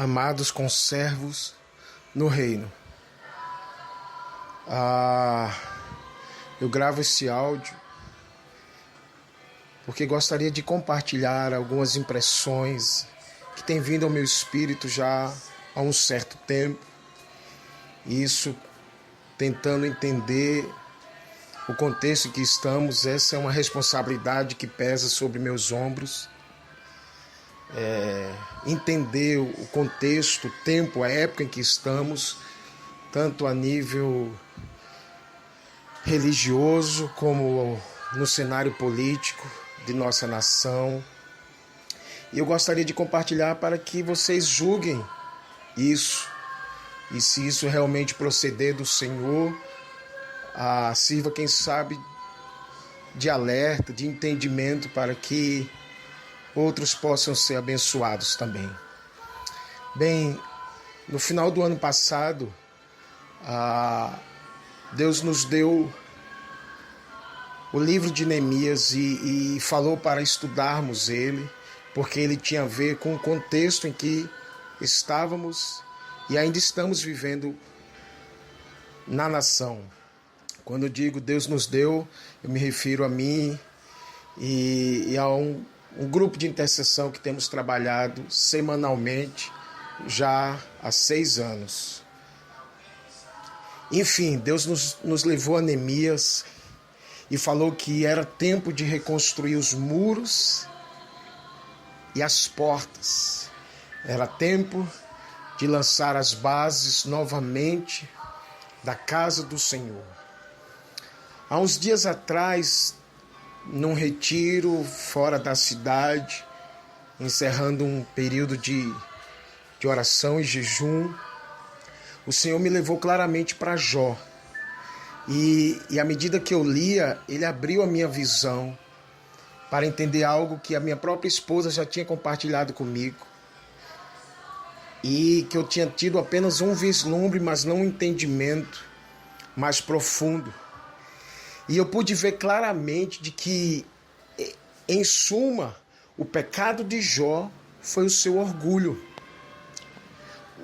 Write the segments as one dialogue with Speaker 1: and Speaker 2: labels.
Speaker 1: Amados conservos no reino. Eu gravo esse áudio porque gostaria de compartilhar algumas impressões que têm vindo ao meu espírito já há um certo tempo. Isso tentando entender o contexto em que estamos. Essa é uma responsabilidade que pesa sobre meus ombros. Entender o contexto, o tempo, a época em que estamos, tanto a nível religioso como no cenário político de nossa nação. E eu gostaria de compartilhar para que vocês julguem isso, e se isso realmente proceder do Senhor, sirva, quem sabe, de alerta, de entendimento, para que outros possam ser abençoados também. Bem, no final do ano passado, Deus nos deu o livro de Neemias e falou para estudarmos ele, porque ele tinha a ver com o contexto em que estávamos e ainda estamos vivendo na nação. Quando eu digo Deus nos deu, eu me refiro a mim e a um grupo de intercessão que temos trabalhado semanalmente já há 6 anos. Enfim, Deus nos levou a Neemias e falou que era tempo de reconstruir os muros e as portas. Era tempo de lançar as bases novamente da casa do Senhor. Há uns dias atrás, num retiro fora da cidade, encerrando um período de oração e jejum, o Senhor me levou claramente para Jó. E à medida que eu lia, ele abriu a minha visão para entender algo que a minha própria esposa já tinha compartilhado comigo, e que eu tinha tido apenas um vislumbre, mas não um entendimento mais profundo. E eu pude ver claramente de que, em suma, o pecado de Jó foi o seu orgulho.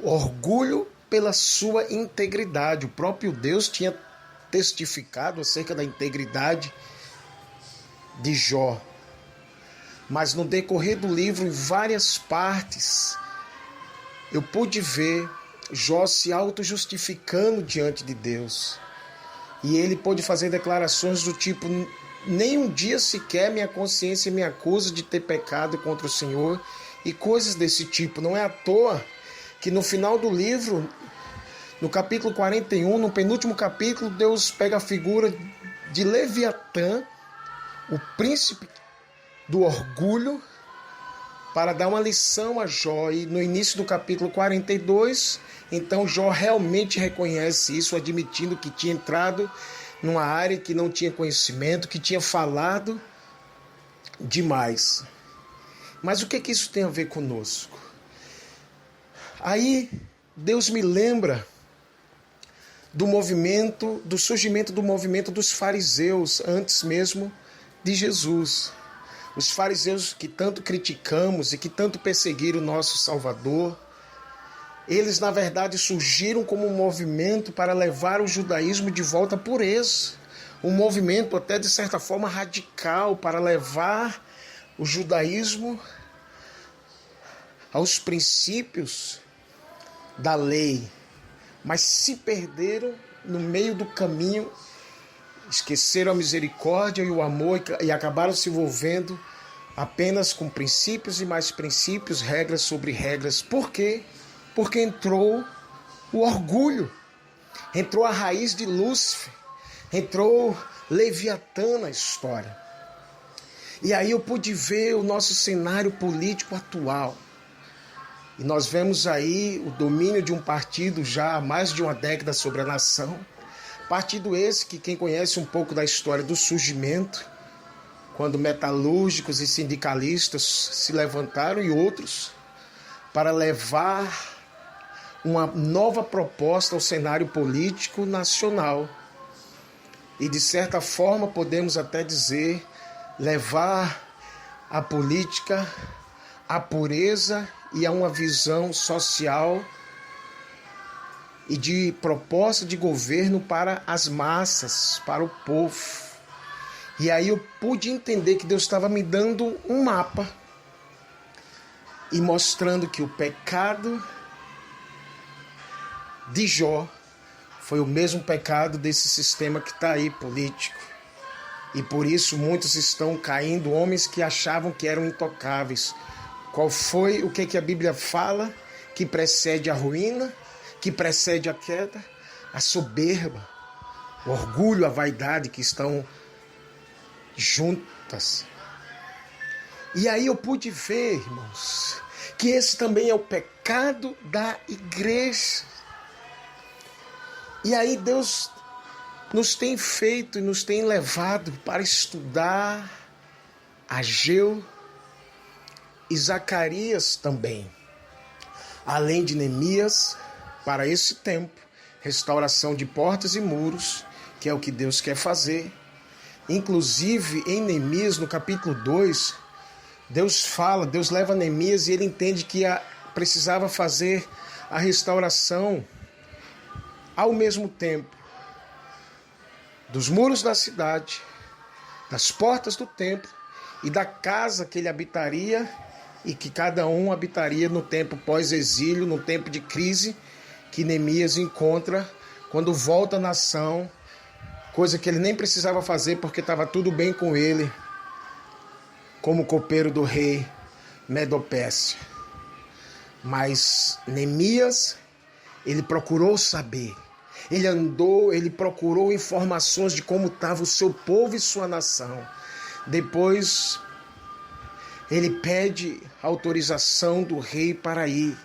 Speaker 1: Orgulho pela sua integridade. O próprio Deus tinha testificado acerca da integridade de Jó. Mas no decorrer do livro, em várias partes, eu pude ver Jó se auto-justificando diante de Deus. E ele pôde fazer declarações do tipo: nem um dia sequer minha consciência me acusa de ter pecado contra o Senhor, e coisas desse tipo. Não é à toa que no final do livro, no capítulo 41, no penúltimo capítulo, Deus pega a figura de Leviatã, o príncipe do orgulho, para dar uma lição a Jó. E no início do capítulo 42, então Jó realmente reconhece isso, admitindo que tinha entrado numa área que não tinha conhecimento, que tinha falado demais. Mas o que isso tem a ver conosco? Aí Deus me lembra do surgimento do movimento dos fariseus, antes mesmo de Jesus. Os fariseus que tanto criticamos e que tanto perseguiram o nosso Salvador, eles na verdade surgiram como um movimento para levar o judaísmo de volta à pureza. Um movimento até de certa forma radical para levar o judaísmo aos princípios da lei. Mas se perderam no meio do caminho, esqueceram a misericórdia e o amor e acabaram se envolvendo apenas com princípios e mais princípios, regras sobre regras. Por quê? Porque entrou o orgulho, entrou a raiz de Lúcifer, entrou Leviatã na história. E aí eu pude ver o nosso cenário político atual. E nós vemos aí o domínio de um partido já há mais de uma década sobre a nação. Partido esse que, quem conhece um pouco da história do surgimento, quando metalúrgicos e sindicalistas se levantaram e outros para levar uma nova proposta ao cenário político nacional. E de certa forma podemos até dizer, levar a política à pureza e a uma visão social e de proposta de governo para as massas, para o povo. E aí eu pude entender que Deus estava me dando um mapa e mostrando que o pecado de Jó foi o mesmo pecado desse sistema que está aí, político. E por isso muitos estão caindo, homens que achavam que eram intocáveis. Qual foi o que a Bíblia fala que precede a ruína, que precede a queda? A soberba, o orgulho, a vaidade que estão juntas. E aí eu pude ver, irmãos, que esse também é o pecado da igreja. E aí Deus nos tem feito e nos tem levado para estudar Ageu e Zacarias também. Além de Neemias, para esse tempo, restauração de portas e muros, que é o que Deus quer fazer. Inclusive, em Neemias, no capítulo 2, Deus leva Neemias e ele entende que precisava fazer a restauração ao mesmo tempo dos muros da cidade, das portas do templo e da casa que ele habitaria e que cada um habitaria no tempo pós-exílio, no tempo de crise que Neemias encontra quando volta à nação, coisa que ele nem precisava fazer porque estava tudo bem com ele, como copeiro do rei Medopécio. Mas Neemias, ele procurou saber, ele andou, ele procurou informações de como estava o seu povo e sua nação. Depois, ele pede autorização do rei para ir.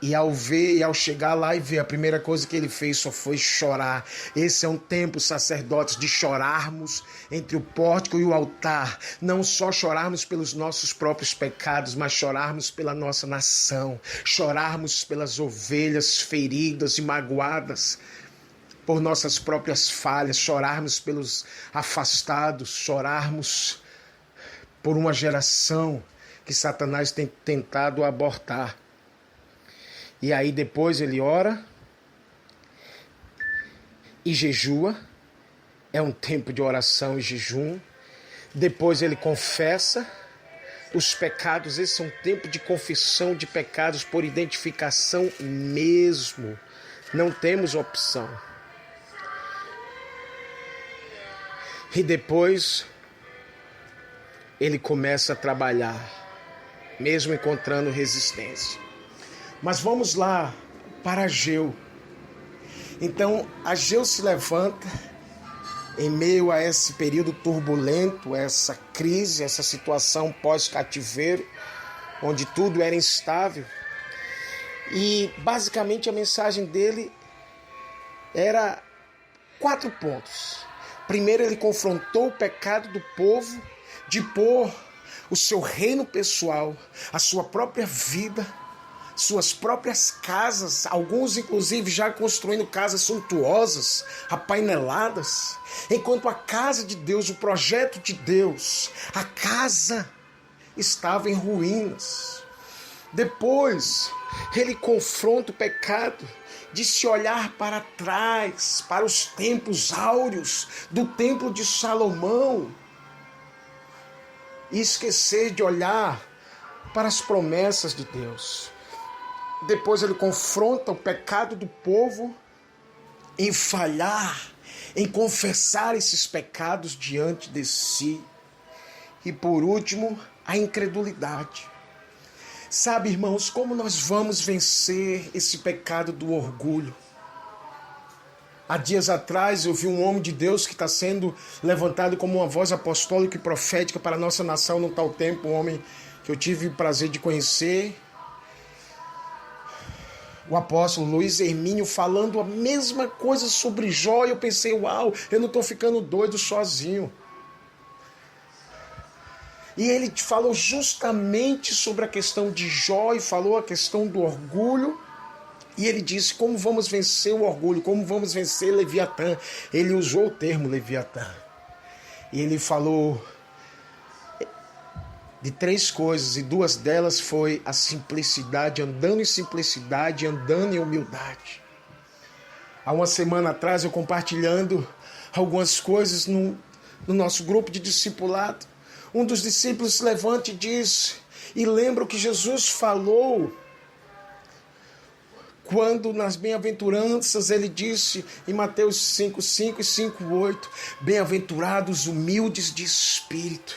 Speaker 1: E ao chegar lá e ver, a primeira coisa que ele fez só foi chorar. Esse é um tempo, sacerdotes, de chorarmos entre o pórtico e o altar. Não só chorarmos pelos nossos próprios pecados, mas chorarmos pela nossa nação. Chorarmos pelas ovelhas feridas e magoadas por nossas próprias falhas. Chorarmos pelos afastados. Chorarmos por uma geração que Satanás tem tentado abortar. E aí depois ele ora e jejua. É um tempo de oração e jejum. Depois ele confessa os pecados. Esse é um tempo de confissão de pecados por identificação mesmo. Não temos opção. E depois ele começa a trabalhar, mesmo encontrando resistência. Mas vamos lá para Ageu. Então, Ageu se levanta em meio a esse período turbulento, essa crise, essa situação pós-cativeiro, onde tudo era instável. E, basicamente, a mensagem dele era 4 pontos. Primeiro, ele confrontou o pecado do povo de pôr o seu reino pessoal, a sua própria vida, suas próprias casas, alguns inclusive já construindo casas suntuosas, apaineladas, enquanto a casa de Deus, o projeto de Deus, a casa estava em ruínas. Depois, ele confronta o pecado de se olhar para trás, para os tempos áureos do templo de Salomão e esquecer de olhar para as promessas de Deus. Depois ele confronta o pecado do povo em falhar, em confessar esses pecados diante de si. E por último, a incredulidade. Sabe, irmãos, como nós vamos vencer esse pecado do orgulho? Há dias atrás eu vi um homem de Deus que está sendo levantado como uma voz apostólica e profética para a nossa nação no tal tempo, um homem que eu tive o prazer de conhecer, o apóstolo Luiz Hermínio, falando a mesma coisa sobre Jó, e eu pensei, uau, eu não estou ficando doido sozinho. E ele falou justamente sobre a questão de Jó e falou a questão do orgulho. E ele disse como vamos vencer o orgulho, como vamos vencer Leviatã. Ele usou o termo Leviatã. E ele falou, de 3 coisas, e 2 delas foi a simplicidade, andando em simplicidade, andando em humildade. Há uma semana atrás, eu compartilhando algumas coisas no nosso grupo de discipulado, um dos discípulos se levanta e diz, e lembra o que Jesus falou, quando nas bem-aventuranças ele disse em Mateus 5:5 e 5:8, bem-aventurados humildes de espírito,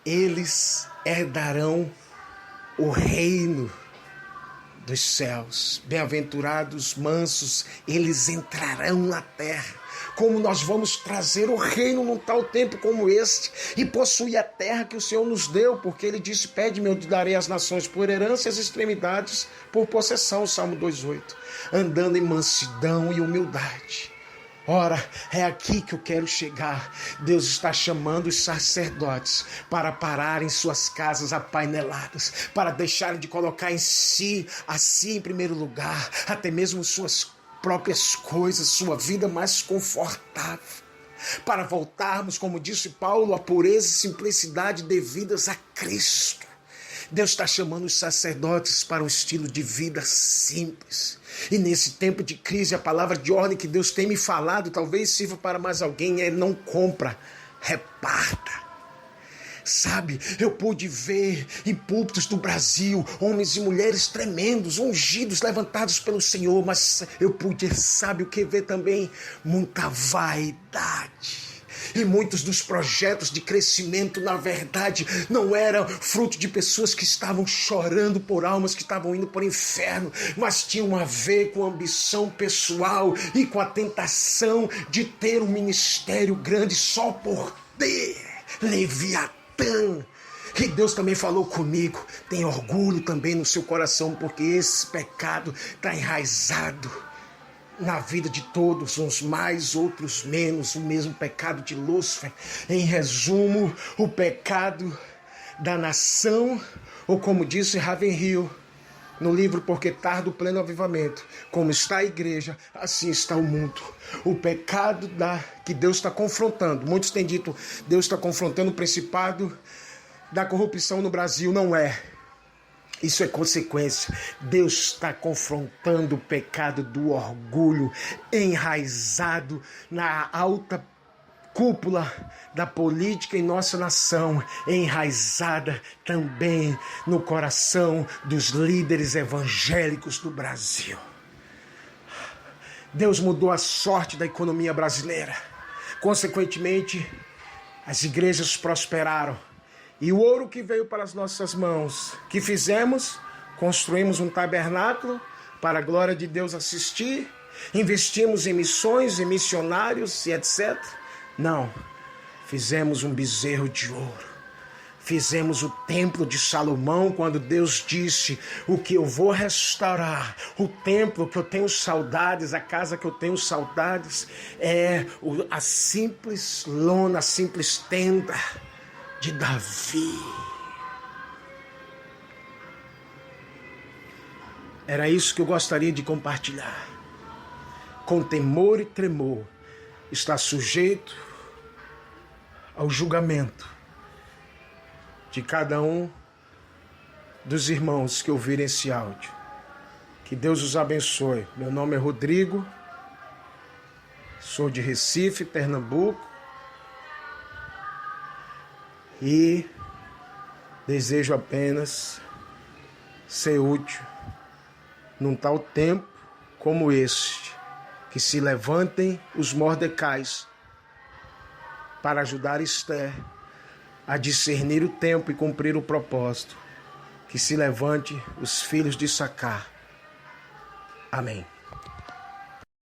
Speaker 1: eles herdarão o reino dos céus. Bem-aventurados mansos, eles entrarão na terra. Como nós vamos trazer o reino num tal tempo como este e possuir a terra que o Senhor nos deu, porque ele disse, pede-me, eu te darei as nações por herança e as extremidades por possessão, Salmo 2:8, andando em mansidão e humildade. Ora, é aqui que eu quero chegar. Deus está chamando os sacerdotes para pararem suas casas apaineladas, para deixarem de colocar em si em primeiro lugar, até mesmo suas próprias coisas, sua vida mais confortável, para voltarmos, como disse Paulo, à pureza e simplicidade devidas a Cristo. Deus está chamando os sacerdotes para um estilo de vida simples. E nesse tempo de crise, a palavra de ordem que Deus tem me falado, talvez sirva para mais alguém, é não compra, reparta. Sabe, eu pude ver em púlpitos do Brasil, homens e mulheres tremendos, ungidos, levantados pelo Senhor, mas eu pude, sabe o que, ver também? Muita vaidade. E muitos dos projetos de crescimento, na verdade, não eram fruto de pessoas que estavam chorando por almas que estavam indo para o inferno, mas tinham a ver com a ambição pessoal e com a tentação de ter um ministério grande só por ter. Leviatã. E Deus também falou comigo, tem orgulho também no seu coração, porque esse pecado está enraizado na vida de todos, uns mais, outros menos, o mesmo pecado de Lúcifer. Em resumo, o pecado da nação, ou como disse Ravenhill no livro Porque Tardo o Pleno Avivamento, como está a igreja, assim está o mundo. O pecado que Deus está confrontando. Muitos têm dito, Deus está confrontando o principado da corrupção no Brasil. Não é. Isso é consequência. Deus está confrontando o pecado do orgulho enraizado na alta cúpula da política em nossa nação, enraizada também no coração dos líderes evangélicos do Brasil. Deus mudou a sorte da economia brasileira. Consequentemente, as igrejas prosperaram. E o ouro que veio para as nossas mãos, que fizemos? Construímos um tabernáculo para a glória de Deus assistir, investimos em missões, em missionários e etc. Não, fizemos um bezerro de ouro. Fizemos o templo de Salomão, quando Deus disse, o que eu vou restaurar, o templo que eu tenho saudades, a casa que eu tenho saudades, é a simples lona, a simples tenda de Davi. Era isso que eu gostaria de compartilhar. Com temor e tremor, está sujeito ao julgamento de cada um dos irmãos que ouvirem esse áudio. Que Deus os abençoe. Meu nome é Rodrigo, sou de Recife, Pernambuco, e desejo apenas ser útil num tal tempo como este, que se levantem os Mordecais para ajudar Esther a discernir o tempo e cumprir o propósito. Que se levante os filhos de Issacar. Amém.